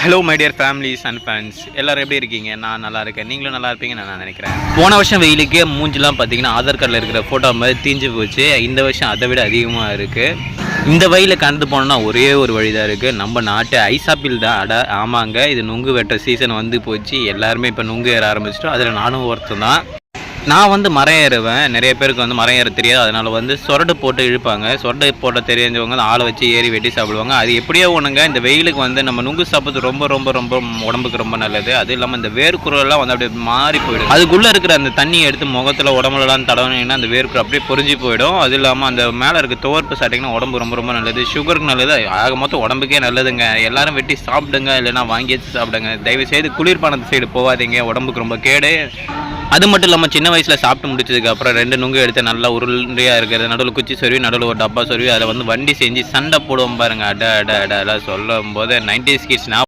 Hello my dear families and friends, எல்லோரும் எப்படி இருக்கீங்க? நான் நல்லா இருக்கேன். நீங்களும் நல்லா இருப்பீங்கன்னு நான் நினைக்கிறேன். போன வருஷம் வெயிலுக்கு மூஞ்சிலாம் பார்த்தீங்கன்னா ஆதார் கார்டில் இருக்கிற ஃபோட்டோ மாதிரி தீஞ்சு போச்சு. இந்த வருஷம் அதை விட அதிகமாக இருக்குது. இந்த வெயில கடந்து போனோன்னா ஒரே ஒரு வழி தான் இருக்குது. நம்ம நாட்டு ஐசாப்பிள் தான். ஆமாங்க, இது நுங்கு வெட்டுற சீசன் வந்து போச்சு. எல்லாருமே இப்போ நுங்கு ஏற ஆரம்பிச்சிட்டோம். அதில் நானும் ஒருத்தன் தான். நான் மரம் ஏறுவேன். நிறைய பேருக்கு மரம் ஏற தெரியாது. அதனால் சொரடு போட்டு இழுப்பாங்க. சொரடு போட்ட தெரிஞ்சவங்க ஆளை வச்சு ஏறி வெட்டி சாப்பிடுவாங்க. அது எப்படியோ ஒன்றுங்க, இந்த வெயிலுக்கு நம்ம நுங்கு சாப்பிட்றது ரொம்ப ரொம்ப ரொம்ப உடம்புக்கு ரொம்ப நல்லது. அது இல்லாமல் இந்த வேர்க்குறலாம் அப்படியே மாறி போயிடும். அதுக்குள்ளே இருக்கிற அந்த தண்ணியை எடுத்து முகத்தில் உடம்புலலாம் தடவினீங்கன்னா அந்த வேர்க்குற அப்படியே பொறிஞ்சு போயிடும். அது இல்லாமல் அந்த மேலே இருக்க துவர்ப்பு சாப்பிட்டிங்கன்னா உடம்பு ரொம்ப ரொம்ப நல்லது. சுகருக்கு நல்லது. ஆக மொத்தம் உடம்புக்கே நல்லதுங்க. எல்லாரும் வெட்டி சாப்பிடுங்க, இல்லைனா வாங்கி வச்சு சாப்பிடுங்க. தயவுசெய்து குளிர்பானத்து சைடு போகாதீங்க, உடம்புக்கு ரொம்ப கேடு. அது மட்டும் இல்லாமல் சின்ன வயசில் சாப்பிட்டு முடிச்சதுக்கப்புறம் 2 நுங்கு எடுத்து நல்லா உருண்டையாக இருக்கிறது நடுவில் குச்சி சொருவி, நடுவில் ஒரு டப்பா சொருவி, அதில் வண்டி செஞ்சு சண்டை போடுவோம் பாருங்க. அட அட அட சொல்லும் போது 90s கிட்ஸ்